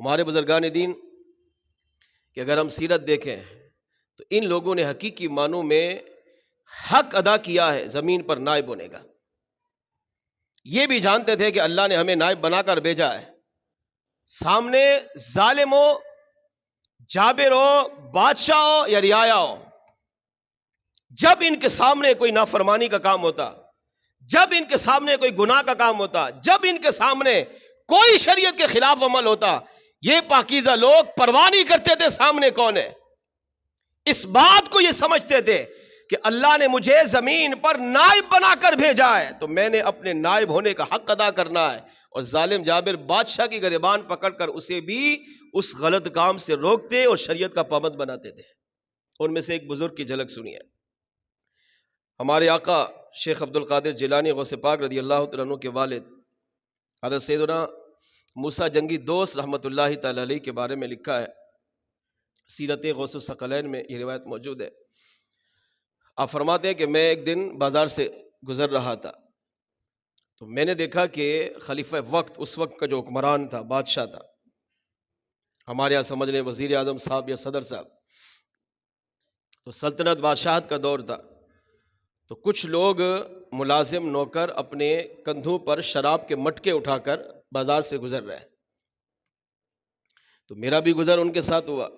ہمارے بزرگان دین کہ اگر ہم سیرت دیکھیں تو ان لوگوں نے حقیقی معنوں میں حق ادا کیا ہے زمین پر نائب ہونے کا. یہ بھی جانتے تھے کہ اللہ نے ہمیں نائب بنا کر بھیجا ہے. سامنے ظالم ہو، جابر ہو، بادشاہ ہو یا رعایا ہو، جب ان کے سامنے کوئی نافرمانی کا کام ہوتا، جب ان کے سامنے کوئی گناہ کا کام ہوتا، جب ان کے سامنے کوئی شریعت کے خلاف عمل ہوتا، یہ پاکیزہ لوگ پرواہ نہیں کرتے تھے سامنے کون ہے. اس بات کو یہ سمجھتے تھے کہ اللہ نے مجھے زمین پر نائب بنا کر بھیجا ہے تو میں نے اپنے نائب ہونے کا حق ادا کرنا ہے. اور ظالم جابر بادشاہ کی گریبان پکڑ کر اسے بھی اس غلط کام سے روکتے اور شریعت کا پابند بناتے تھے. ان میں سے ایک بزرگ کی جھلک سنیے. ہمارے آقا شیخ عبد القادر جیلانی غوث پاک رضی اللہ تعالیٰ عنہ کے والد حضرت سیدنا موسیٰ جنگی دوست رحمۃ اللہ تعالی علیہ کے بارے میں لکھا ہے. سیرت غوث الثقلین میں یہ روایت موجود ہے. آپ فرماتے ہیں کہ میں ایک دن بازار سے گزر رہا تھا تو میں نے دیکھا کہ خلیفہ وقت، اس وقت کا جو حکمران تھا، بادشاہ تھا، ہمارے یہاں سمجھ لیں وزیر اعظم صاحب یا صدر صاحب، تو سلطنت بادشاہت کا دور تھا. تو کچھ لوگ ملازم نوکر اپنے کندھوں پر شراب کے مٹکے اٹھا کر بازار سے گزر رہے. تو میرا بھی گزر ان کے ساتھ ہوا.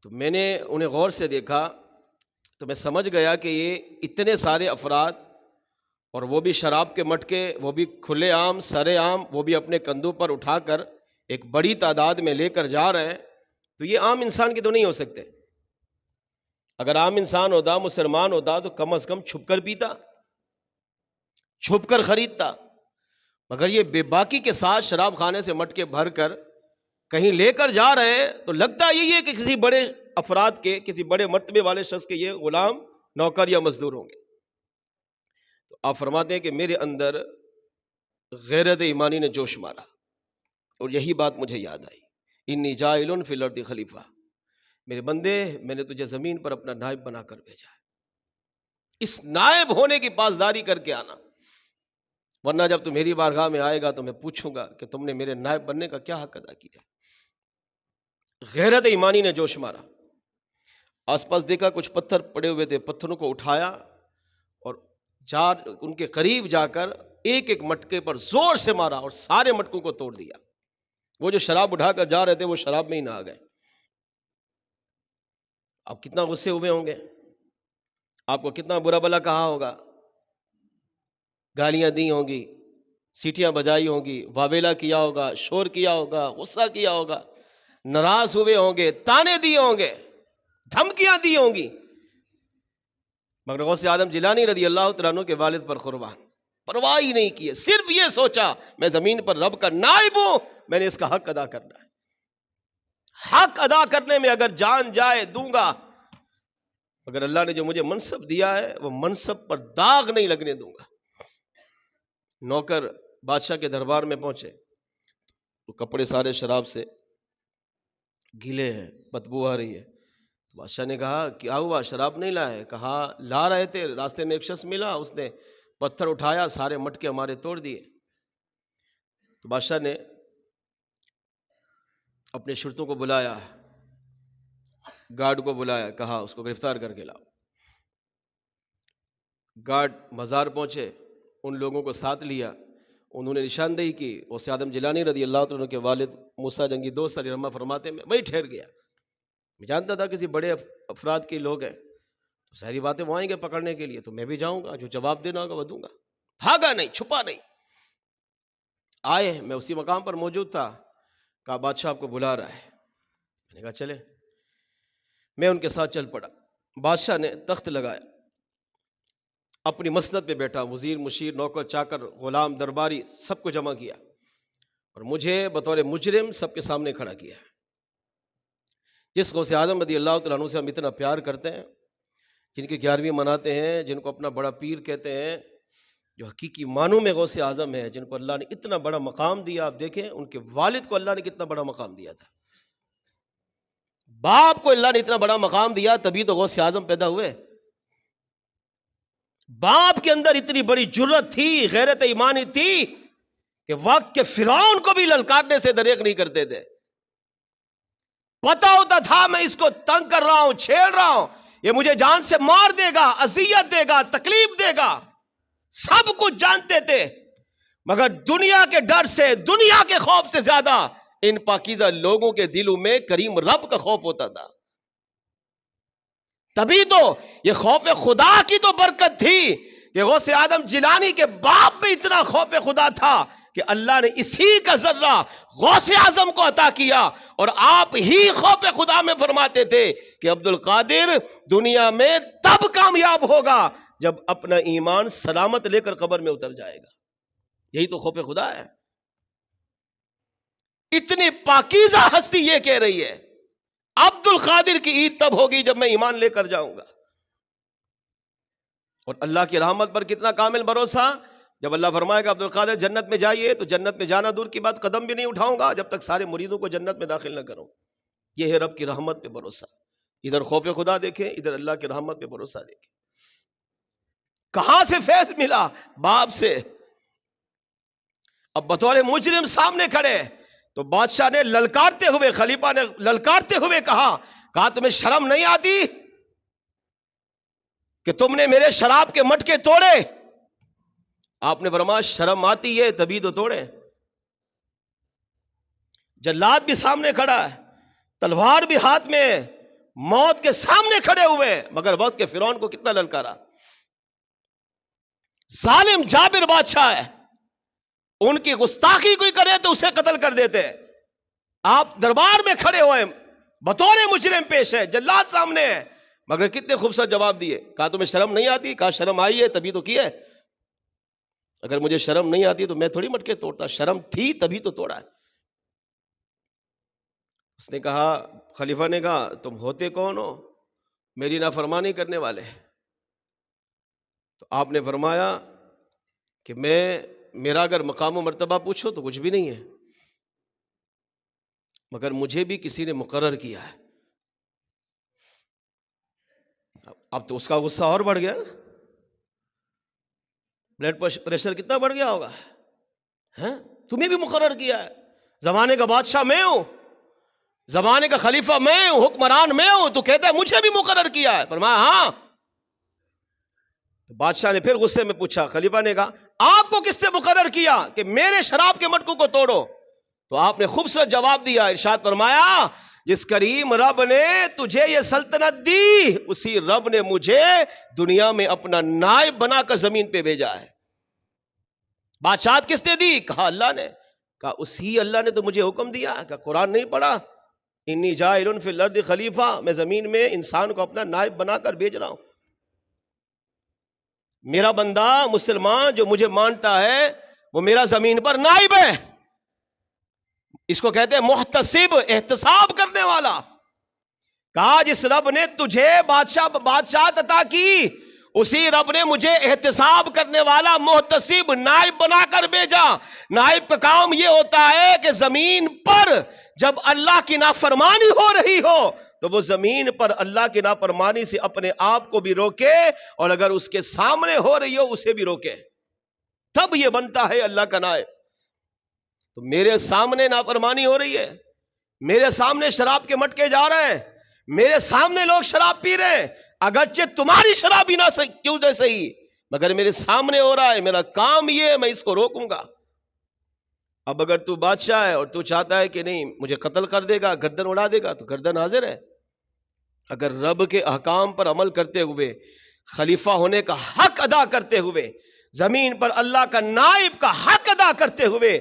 تو میں نے انہیں غور سے دیکھا تو میں سمجھ گیا کہ یہ اتنے سارے افراد، اور وہ بھی شراب کے مٹکے، وہ بھی کھلے عام سرے عام، وہ بھی اپنے کندھوں پر اٹھا کر ایک بڑی تعداد میں لے کر جا رہے ہیں. تو یہ عام انسان کی تو نہیں ہو سکتے. اگر عام انسان ہوتا، مسلمان ہوتا، تو کم از کم چھپ کر پیتا، چھپ کر خریدتا. مگر یہ بے باکی کے ساتھ شراب خانے سے مٹکے بھر کر کہیں لے کر جا رہے ہیں تو لگتا یہی ہے کہ کسی بڑے افراد کے، کسی بڑے مرتبے والے شخص کے یہ غلام، نوکر یا مزدور ہوں گے. تو آپ فرماتے ہیں کہ میرے اندر غیرت ایمانی نے جوش مارا اور یہی بات مجھے یاد آئی. انی جاعل فی الارض خلیفہ، میرے بندے میں نے تجھے زمین پر اپنا نائب بنا کر بھیجا ہے. اس نائب ہونے کی پاسداری کر کے آنا، ورنہ جب تو میری بارگاہ میں آئے گا تو میں پوچھوں گا کہ تم نے میرے نائب بننے کا کیا حق ادا کیا. غیرت ایمانی نے جوش مارا. آس پاس دیکھا کچھ پتھر پڑے ہوئے تھے، پتھروں کو اٹھایا اور ان کے قریب جا کر ایک ایک مٹکے پر زور سے مارا اور سارے مٹکوں کو توڑ دیا. وہ جو شراب اٹھا کر جا رہے تھے وہ شراب میں ہی نہ آ گئے. آپ کتنا غصے ہوئے ہوں گے، آپ کو کتنا برا بلا کہا ہوگا، گالیاں دی ہوں گی، سیٹیاں بجائی ہوں گی، واویلا کیا ہوگا، شور کیا ہوگا، غصہ کیا ہوگا، ناراض ہوئے ہوں گے، تانے دیے ہوں گے، دھمکیاں دی ہوں گی. مگر غوث اعظم جیلانی رضی اللہ تعالیٰ عنہ کے والد پر قربان پرواہ ہی نہیں کیے. صرف یہ سوچا میں زمین پر رب کا نائب ہوں، میں نے اس کا حق ادا کرنا ہے. حق ادا کرنے میں اگر جان جائے دوں گا. مگر اللہ نے جو مجھے منصب دیا ہے وہ منصب پر داغ نہیں لگنے دوں گا. نوکر بادشاہ کے دربار میں پہنچے تو کپڑے سارے شراب سے گیلے ہیں، بدبو آ رہی ہے. بادشاہ نے کہا کیا ہوا، شراب نہیں لائے؟ کہا لا رہے تھے، راستے میں ایک شخص ملا، اس نے پتھر اٹھایا، سارے مٹکے ہمارے توڑ دیے. تو بادشاہ نے اپنے شرطوں کو بلایا، گارڈ کو بلایا، کہا اس کو گرفتار کر کے لاؤ. گارڈ مزار پہنچے، ان لوگوں کو ساتھ لیا، انہوں نے نشاندہی کی. غوث اعظم جیلانی رضی اللہ عنہ کے والد موسیٰ جنگی دوست علیہ رحمہ فرماتے ہیں میں وہی ٹھہر گیا. میں جانتا تھا کسی بڑے افراد کے لوگ ہیں تو ساری باتیں وہ آئیں گے پکڑنے کے لیے، تو میں بھی جاؤں گا، جو جواب دینا ہوگا وہ دوں گا. بھاگا نہیں، چھپا نہیں. آئے، میں اسی مقام پر موجود تھا. کہا بادشاہ آپ کو بلا رہا ہے. میں نے کہا چلے. میں ان کے ساتھ چل پڑا. بادشاہ نے تخت لگایا، اپنی مسند پہ بیٹھا، وزیر، مشیر، نوکر، چاکر، غلام، درباری سب کو جمع کیا اور مجھے بطور مجرم سب کے سامنے کھڑا کیا. جس غوث اعظم رضی اللہ تعالیٰ عنہ سے ہم اتنا پیار کرتے ہیں، جن کی 11ویں مناتے ہیں، جن کو اپنا بڑا پیر کہتے ہیں، جو حقیقی معنوں میں غوث اعظم ہے، جن کو اللہ نے اتنا بڑا مقام دیا. آپ دیکھیں ان کے والد کو اللہ نے کتنا بڑا مقام دیا تھا. باپ کو اللہ نے اتنا بڑا مقام دیا تبھی تو غوث اعظم پیدا ہوئے. باپ کے اندر اتنی بڑی جرت تھی، غیرت ایمانی تھی کہ وقت کے فرعون کو بھی للکارنے سے دریغ نہیں کرتے تھے. پتا ہوتا تھا میں اس کو تنگ کر رہا ہوں، چھیڑ رہا ہوں، یہ مجھے جان سے مار دے گا، اذیت دے گا، تکلیف دے گا. سب کچھ جانتے تھے، مگر دنیا کے ڈر سے، دنیا کے خوف سے زیادہ ان پاکیزہ لوگوں کے دلوں میں کریم رب کا خوف ہوتا تھا. تبھی تو یہ خوف خدا کی تو برکت تھی کہ غوث اعظم جیلانی کے باپ میں اتنا خوف خدا تھا کہ اللہ نے اسی کا ذرہ غوث اعظم کو عطا کیا. اور آپ ہی خوف خدا میں فرماتے تھے کہ عبد القادر دنیا میں تب کامیاب ہوگا جب اپنا ایمان سلامت لے کر قبر میں اتر جائے گا. یہی تو خوف خدا ہے. اتنی پاکیزہ ہستی یہ کہہ رہی ہے عبد القادر کی عید تب ہوگی جب میں ایمان لے کر جاؤں گا. اور اللہ کی رحمت پر کتنا کامل بھروسہ جب اللہ فرمائے گا عبد القادر جنت میں جائیے، تو جنت میں جانا دور کی بات، قدم بھی نہیں اٹھاؤں گا جب تک سارے مریدوں کو جنت میں داخل نہ کروں. یہ ہے رب کی رحمت پہ بھروسہ. ادھر خوف خدا دیکھیں، ادھر اللہ کی رحمت پہ بھروسہ دیکھیں. کہاں سے فیض ملا؟ باپ سے. اب بطور مجرم سامنے کھڑے تو بادشاہ نے للکارتے ہوئے، خلیفہ نے للکارتے ہوئے کہا تمہیں شرم نہیں آتی کہ تم نے میرے شراب کے مٹکے توڑے؟ آپ نے فرمایا شرم آتی ہے تبھی تو توڑے. جلاد بھی سامنے کھڑا ہے، تلوار بھی ہاتھ میں، موت کے سامنے کھڑے ہوئے، مگر وقت کے فرعون کو کتنا للکارا. ظالم جابر بادشاہ ہے، ان کی گستاخی کوئی کرے تو اسے قتل کر دیتے. آپ دربار میں کھڑے ہوئے، بطور مجرم پیش ہے، جلاد سامنے ہے، مگر کتنے خوبصورت جواب دیے. کہا تمہیں شرم نہیں آتی؟ کہا شرم آئی ہے تبھی تو کیا ہے. اگر مجھے شرم نہیں آتی تو میں تھوڑی مٹکے توڑتا، شرم تھی تبھی تو توڑا ہے. اس نے کہا، خلیفہ نے کہا تم ہوتے کون ہو؟ میری نافرمانی کرنے والے. تو آپ نے فرمایا کہ میرا اگر مقام و مرتبہ پوچھو تو کچھ بھی نہیں ہے، مگر مجھے بھی کسی نے مقرر کیا ہے. اب تو اس کا غصہ اور بڑھ گیا، بلڈ پریشر کتنا بڑھ گیا ہوگا. تمہیں بھی مقرر کیا ہے، زمانے کا بادشاہ میں ہوں، زمانے کا خلیفہ میں ہوں، حکمران میں ہوں، تو کہتا ہے مجھے بھی مقرر کیا ہے. فرمایا ہاں. بادشاہ نے پھر غصے میں پوچھا، خلیفہ نے کہا آپ کو کس نے مقرر کیا کہ میرے شراب کے مٹکوں کو توڑو؟ تو آپ نے خوبصورت جواب دیا، ارشاد فرمایا جس کریم رب نے تجھے یہ سلطنت دی، اسی رب نے مجھے دنیا میں اپنا نائب بنا کر زمین پہ بھیجا ہے. بادشاہت کس نے دی؟ کہا اللہ نے. کہا اسی اللہ نے تو مجھے حکم دیا. کہا قرآن نہیں پڑھا؟ انی جاعل فی الارض خلیفہ، میں زمین میں انسان کو اپنا نائب بنا کر بھیج رہا ہوں. میرا بندہ مسلمان جو مجھے مانتا ہے وہ میرا زمین پر نائب ہے. اس کو کہتے ہیں محتسب، احتساب کرنے والا. کہا جس رب نے تجھے بادشاہت عطا کی، اسی رب نے مجھے احتساب کرنے والا محتسب نائب بنا کر بھیجا. نائب کا کام یہ ہوتا ہے کہ زمین پر جب اللہ کی نافرمانی ہو رہی ہو تو وہ زمین پر اللہ کی نافرمانی سے اپنے آپ کو بھی روکے، اور اگر اس کے سامنے ہو رہی ہو اسے بھی روکے. تب یہ بنتا ہے اللہ کا نائب. تو میرے سامنے نافرمانی ہو رہی ہے، میرے سامنے شراب کے مٹکے جا رہے ہیں، میرے سامنے لوگ شراب پی رہے ہیں، اگرچہ تمہاری شراب ہی نہ کیوں نہ صحیح، مگر میرے سامنے ہو رہا ہے، میرا کام یہ ہے میں اس کو روکوں گا. اب اگر تو بادشاہ ہے اور تو چاہتا ہے کہ نہیں مجھے قتل کر دے گا، گردن اڑا دے گا، تو گردن حاضر ہے. اگر رب کے احکام پر عمل کرتے ہوئے، خلیفہ ہونے کا حق ادا کرتے ہوئے، زمین پر اللہ کا نائب کا حق ادا کرتے ہوئے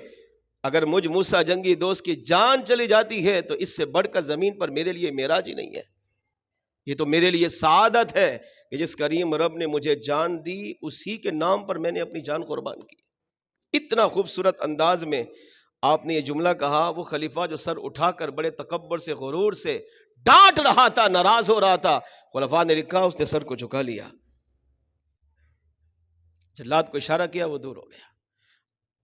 اگر مجھ موسیٰ جنگی دوست کی جان چلی جاتی ہے تو اس سے بڑھ کر زمین پر میرے لیے معراج ہی نہیں ہے. یہ تو میرے لیے سعادت ہے کہ جس کریم رب نے مجھے جان دی اسی کے نام پر میں نے اپنی جان قربان کی. اتنا خوبصورت انداز میں آپ نے یہ جملہ کہا. وہ خلیفہ جو سر اٹھا کر بڑے تکبر سے، غرور سے ڈانٹ رہا تھا، ناراض ہو رہا تھا، خلفاء نے لکھا اس نے سر کو جھکا لیا، جلاد کو اشارہ کیا، وہ دور ہو گیا،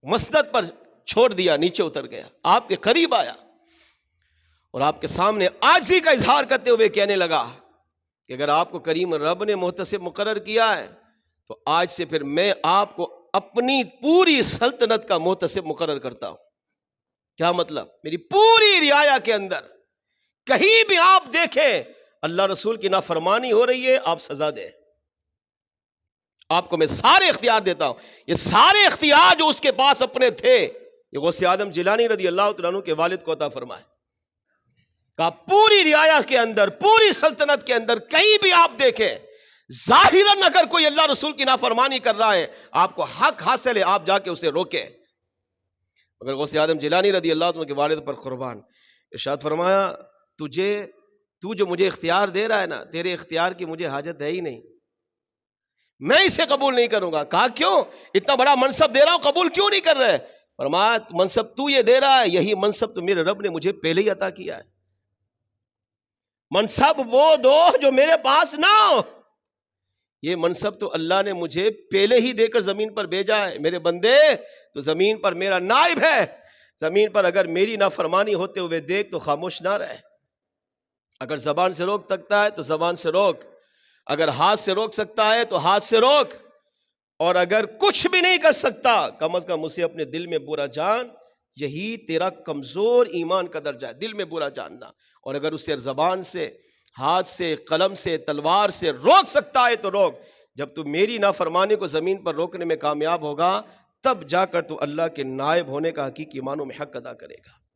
مسند پر چھوڑ دیا، نیچے اتر گیا، آپ کے قریب آیا اور آپ کے سامنے عاجزی کا اظہار کرتے ہوئے کہنے لگا کہ اگر آپ کو کریم رب نے محتسب مقرر کیا ہے تو آج سے پھر میں آپ کو اپنی پوری سلطنت کا محتسب مقرر کرتا ہوں۔ کیا مطلب؟ میری پوری رعایا کے اندر کہیں بھی آپ دیکھیں اللہ رسول کی نافرمانی ہو رہی ہے، آپ سزا دیں۔ آپ کو میں سارے اختیار دیتا ہوں۔ یہ سارے اختیار جو اس کے پاس اپنے تھے، یہ غوث اعظم جیلانی رضی اللہ تعالیٰ عنہ کے والد کو عطا فرمائے۔ کہا پوری رعایا کے اندر، پوری سلطنت کے اندر کہیں بھی آپ دیکھیں ظاہراً اگر کوئی اللہ رسول کی نافرمانی کر رہا ہے، آپ کو حق حاصل ہے، آپ جا کے اسے روکیں۔ مگر غوث اعظم جیلانی رضی اللہ عنہ کے والد پر قربان، ارشاد فرمایا تو جو مجھے اختیار دے رہا ہے نا، تیرے اختیار کی مجھے حاجت ہے ہی نہیں، میں اسے قبول نہیں کروں گا۔ کہا کیوں؟ اتنا بڑا منصب دے رہا ہوں، قبول کیوں نہیں کر رہے؟ فرمایا منصب تو یہ دے رہا ہے، یہی منصب تو میرے رب نے مجھے پہلے ہی عطا کیا ہے۔ منصب وہ دو جو میرے پاس نہ ہو، یہ منصب تو اللہ نے مجھے پہلے ہی دے کر زمین پر بھیجا ہے۔ میرے بندے تو زمین پر میرا نائب ہے، زمین پر اگر میری نافرمانی ہوتے ہوئے دیکھ تو خاموش نہ رہے۔ اگر زبان سے روک سکتا ہے تو زبان سے روک، اگر ہاتھ سے روک سکتا ہے تو ہاتھ سے روک، اور اگر کچھ بھی نہیں کر سکتا کم از کم اسے اپنے دل میں برا جان۔ یہی تیرا کمزور ایمان کا درجہ ہے، دل میں برا جاننا۔ اور اگر اسے زبان سے، ہاتھ سے، قلم سے، تلوار سے روک سکتا ہے تو روک۔ جب تو میری نافرمانی کو زمین پر روکنے میں کامیاب ہوگا، تب جا کر تو اللہ کے نائب ہونے کا حقیقی معنوں میں حق ادا کرے گا۔